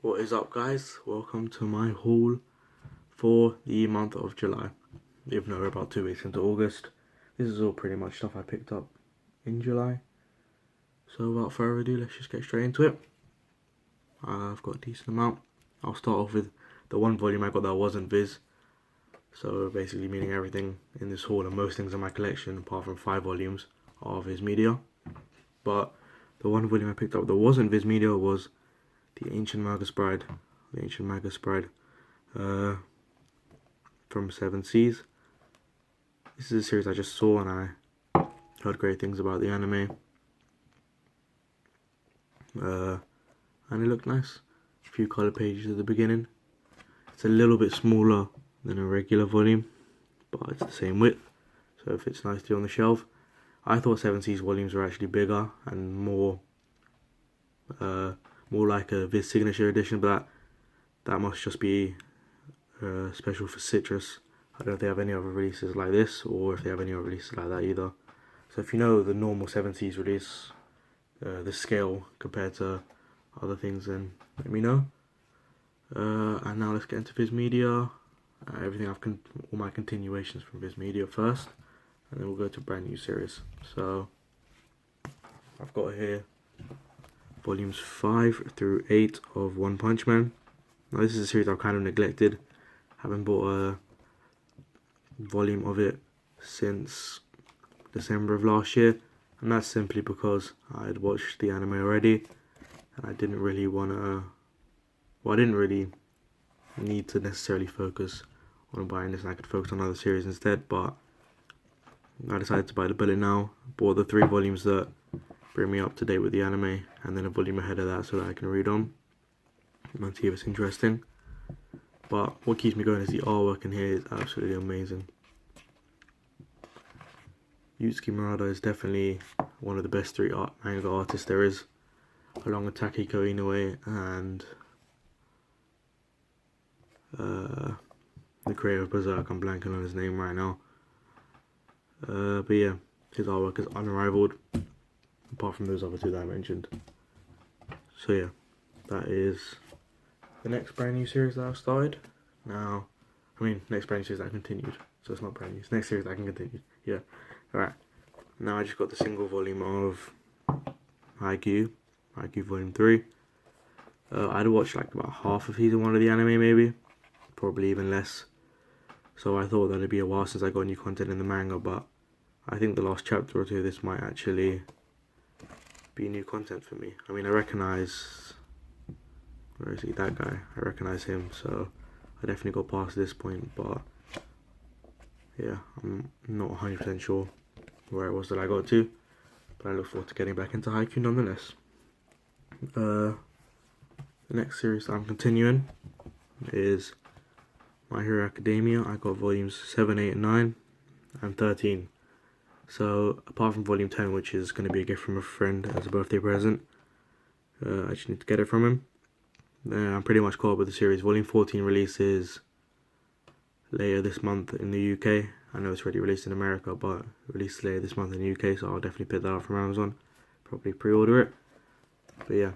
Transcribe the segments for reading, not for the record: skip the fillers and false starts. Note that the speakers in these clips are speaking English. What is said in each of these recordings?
What is up, guys? Welcome to my haul for the month of July. Even though we're about 2 weeks into August, this is all pretty much stuff I picked up in July. So without further ado, let's just get straight into it. I've got a decent amount. I'll start off with the one volume I got that wasn't Viz. So basically meaning everything in this haul and most things in my collection, apart from 5 volumes, are Viz Media. But the one volume I picked up that wasn't Viz Media was the Ancient Magus Bride. From Seven Seas. This is a series I just saw and I heard great things about the anime. And it looked nice. A few colour pages at the beginning. It's a little bit smaller than a regular volume, but it's the same width, so it fits nicely on the shelf. I thought Seven Seas volumes were actually bigger and more like a Viz Signature edition, but that must just be special for Citrus. I don't know if they have any other releases like this, or if they have any other releases like that either. So if you know the normal Seven Seas release, the scale compared to other things, then let me know. And now let's get into Viz Media. All my continuations from Viz Media first, and then we'll go to a brand new series. So I've got here volumes 5 through 8 of One Punch Man. Now this is a series I've kind of neglected. Haven't bought a volume of it since December of last year, and that's simply because I had watched the anime already and I didn't really I didn't really need to necessarily focus on buying this, and I could focus on other series instead, but I decided to bite the bullet now. Bought the 3 volumes that bring me up to date with the anime, and then a volume ahead of that so that I can read on and see if it's interesting. But what keeps me going is the artwork in here is absolutely amazing. Yusuke Murata is definitely one of the best 3 manga artists there is, along with Takehiko Inoue and the creator of Berserk. I'm blanking on his name right now. But yeah, his artwork is unrivaled, apart from those other 2 that I mentioned. So yeah, that is the next brand new series that I've started. Next brand new series that I continued. So it's not brand new. It's next series that I can continue. Yeah. Alright. Now I just got the single volume of Haikyuu Volume 3. I'd watched like about half of season 1 of the anime, maybe. Probably even less. So I thought that it'd be a while since I got new content in the manga, but I think the last chapter or 2 of this might actually be new content for me. I mean, I recognize... Where is he? That guy. I recognize him, so I definitely got past this point, but yeah, I'm not 100% sure where it was that I got to, but I look forward to getting back into Haikyuu nonetheless. The next series that I'm continuing is My Hero Academia. I got volumes 7, 8, 9, and 13. So apart from volume 10, which is going to be a gift from a friend as a birthday present, I just need to get it from him. I'm pretty much caught up with the series. Volume 14 releases later this month in the UK. I know it's already released in America, but released later this month in the UK, so I'll definitely pick that up from Amazon. Probably pre-order it. But yeah,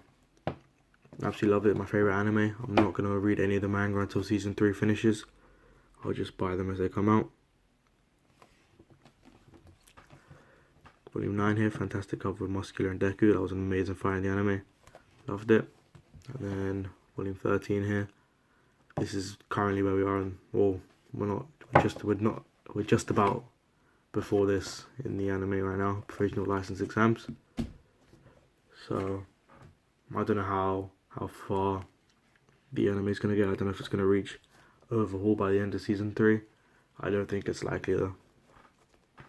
absolutely love it. My favourite anime. I'm not going to read any of the manga until season 3 finishes. I'll just buy them as they come out. Volume 9 here, fantastic cover with Muscular and Deku. That was an amazing fight in the anime. Loved it. And then volume 13 here. This is currently where we are, we're just about before this in the anime right now, provisional license exams. So I don't know how far the anime is going to get. I don't know if it's going to reach overhaul by the end of season 3. I don't think it's likely though.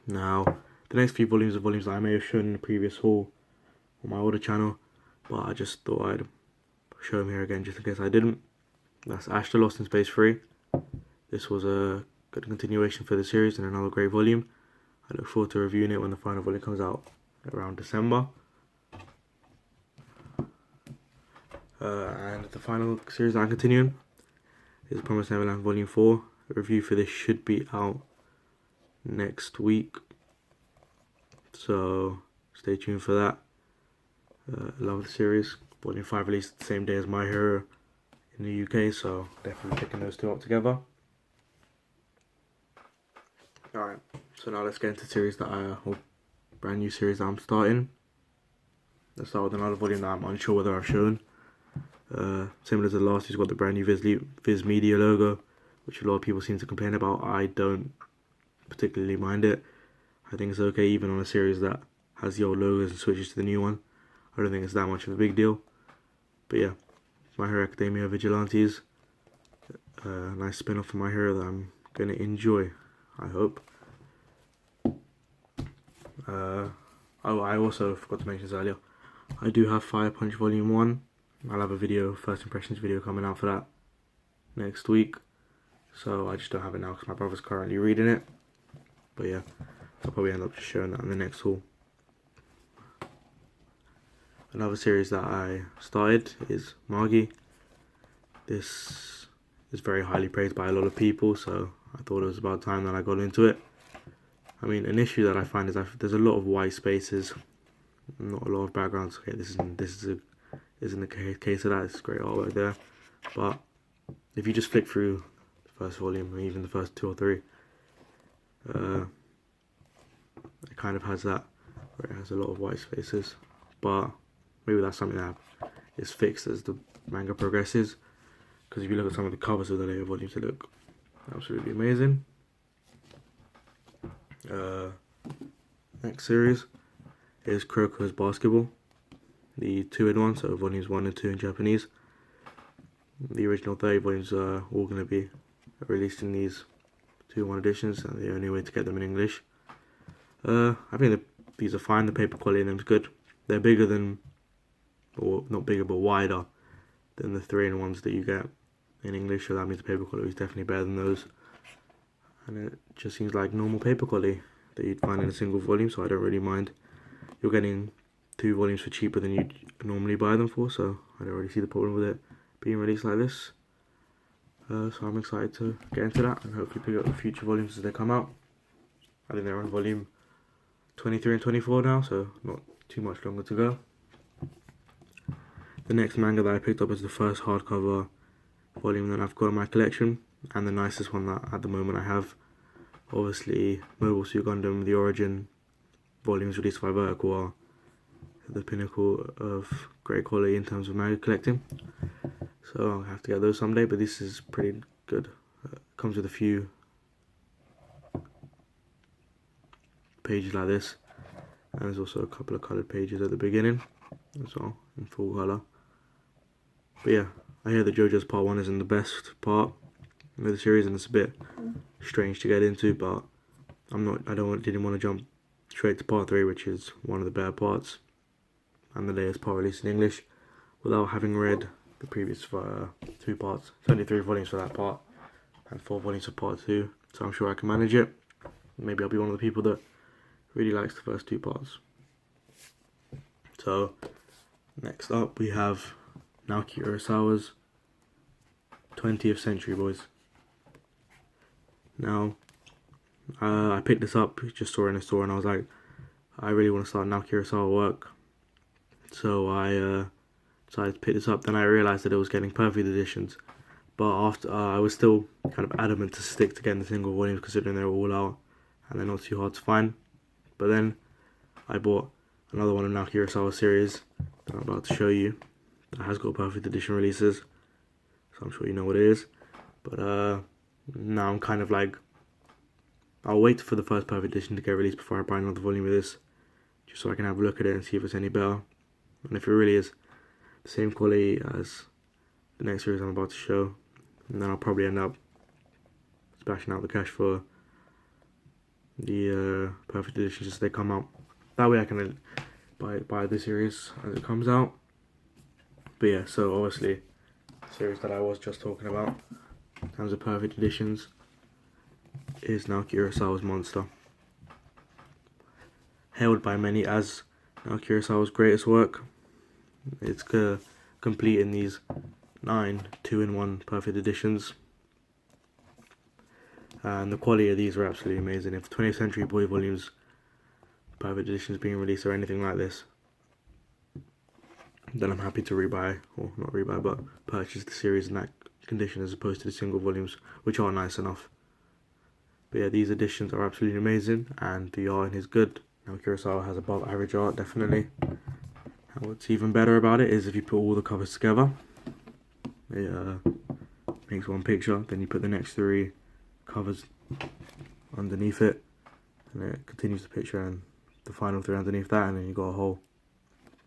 Now, the next few volumes are volumes that I may have shown in the previous haul on my older channel, but I just thought I'd show them here again just in case I didn't. That's Ashta Lost in Space 3. This was a good continuation for the series and another great volume. I look forward to reviewing it when the final volume comes out around December. And the final series that I'm continuing is Promised Neverland Volume 4. The review for this should be out next week, so stay tuned for that. Love the series. Volume 5 released the same day as My Hero, in the UK, so definitely picking those two up together. Alright, so now let's get into series that or brand new series that I'm starting. Let's start with another volume that I'm unsure whether I've shown. Similar to the last, he's got the brand new Viz Media logo, which a lot of people seem to complain about. I don't particularly mind it. I think it's okay even on a series that has the old logos and switches to the new one. I don't think it's that much of a big deal. But yeah, My Hero Academia Vigilantes. Nice spin-off from My Hero that I'm going to enjoy, I hope. Oh, I also forgot to mention this earlier. I do have Fire Punch Volume 1. I'll have a video, first impressions video coming out for that next week. So I just don't have it now because my brother's currently reading it. But yeah, I'll probably end up just showing that in the next haul. Another series that I started is Manga. This is very highly praised by a lot of people, so I thought it was about time that I got into it. I mean, an issue that I find is there's a lot of white spaces, not a lot of backgrounds. Okay, isn't the case of that. It's great artwork there, but if you just flick through the first volume, or even the first 2 or 3, it kind of has that, where it has a lot of white spaces. But maybe that's something that is fixed as the manga progresses, because if you look at some of the covers of the later volumes, they look absolutely amazing. Next series is Curacao's Baskerville, the 2-in-1, so volumes 1 and 2 in Japanese. The original 30 volumes are all going to be released in these 2-in-1 editions, and the only way to get them in English. I think these are fine. The paper quality in them is good. They're bigger than, or not bigger, but wider than the 3-in-1s that you get in English, so that means the paper quality is definitely better than those. And it just seems like normal paper quality that you'd find in a single volume, so I don't really mind. You're getting 2 volumes for cheaper than you'd normally buy them for, so I don't really see the problem with it being released like this. So I'm excited to get into that and hopefully pick up the future volumes as they come out. I think they're on volume 23 and 24 now, so not too much longer to go. The next manga that I picked up is the first hardcover volume that I've got in my collection, and the nicest one that at the moment I have. Obviously, Mobile Suit Gundam, the Origin volumes released by Vertical are the pinnacle of great quality in terms of manga collecting. So I'll have to get those someday, but this is pretty good. Comes with a few pages like this, and there's also a couple of coloured pages at the beginning as well, in full colour. But yeah, I hear that JoJo's Part 1 isn't the best part of the series, and it's a bit strange to get into, but didn't want to jump straight to Part 3, which is one of the better parts and the latest part released in English, without having read the previous 2 parts. It's only 3 volumes for that part and 4 volumes for Part 2, so I'm sure I can manage it. Maybe I'll be one of the people that really likes the first 2 parts. So next up we have Naoki Urasawa's 20th Century Boys. Now, I picked this up, just saw it in a store, and I was like, I really want to start Naoki Urasawa work. So I decided to pick this up. Then I realised that it was getting perfect editions, but after I was still kind of adamant to stick to getting the single volumes, considering they're all out and they're not too hard to find. But then I bought another one of Naoki Urasawa's series that I'm about to show you that has got perfect edition releases, so I'm sure you know what it is. But now I'm kind of like, I'll wait for the first perfect edition to get released before I buy another volume of this, just so I can have a look at it and see if it's any better, and if it really is the same quality as the next series I'm about to show, and then I'll probably end up splashing out the cash for the perfect editions as they come out. That way I can buy the series as it comes out. But yeah, so obviously the series that I was just talking about in terms of perfect editions is Naoki Urasawa's Monster. Hailed by many as Naoki Urasawa's greatest work, it's complete in these 9 2-in-1 perfect editions, and the quality of these are absolutely amazing. If 20th Century Boy volumes perfect editions being released or anything like this, then I'm happy to rebuy, or not rebuy, but purchase the series in that condition as opposed to the single volumes, which are nice enough. But yeah, these editions are absolutely amazing, and the art is good. Now Curacao has above average art, definitely. And what's even better about it is if you put all the covers together, it makes one picture, then you put the next 3 covers underneath it, and it continues the picture, and the final 3 underneath that, and then you got a whole,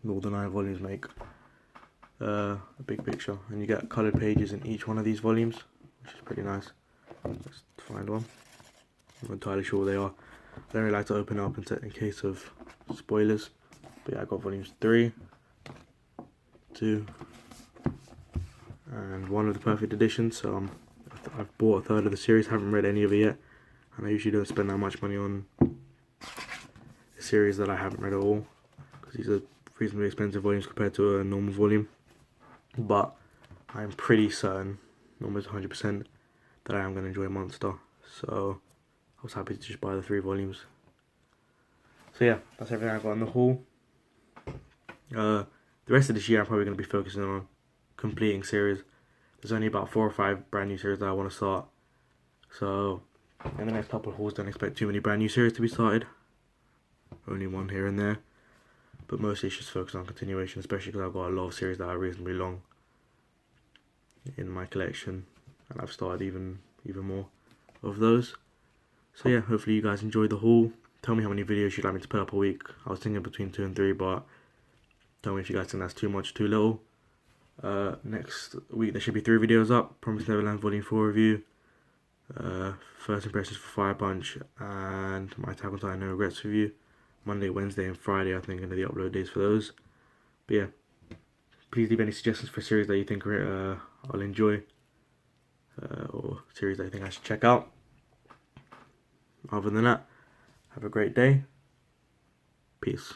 all the 9 volumes make a big picture, and you get coloured pages in each one of these volumes, which is pretty nice. Let's find one. I'm not entirely sure what they are. I don't really like to open up in case of spoilers, but yeah, I got volumes 3, 2, and 1 of the perfect edition. So I've bought a third of the series, haven't read any of it yet, and I usually don't spend that much money on a series that I haven't read at all, because these are reasonably expensive volumes compared to a normal volume. But I'm pretty certain, almost 100%, that I am going to enjoy Monster, so I was happy to just buy the 3 volumes. So yeah, that's everything I got in the haul. The rest of this year I'm probably going to be focusing on completing series. There's only about 4 or 5 brand new series that I want to start, so in the next couple of hauls don't expect too many brand new series to be started, only one here and there, but mostly it's just focused on continuation, especially because I've got a lot of series that are reasonably long in my collection, and I've started even more of those. So yeah, hopefully you guys enjoyed the haul. Tell me how many videos you'd like me to put up a week. I was thinking between 2 and 3, but tell me if you guys think that's too much, too little. Next week there should be 3 videos up. Promised Neverland Volume 4 review, first impressions for Fire Punch, and my Attack on Titan No Regrets review. Monday, Wednesday and Friday I think are the upload days for those. But yeah, please leave any suggestions for series that you think I'll enjoy, or series that you think I should check out. Other than that, have a great day. Peace.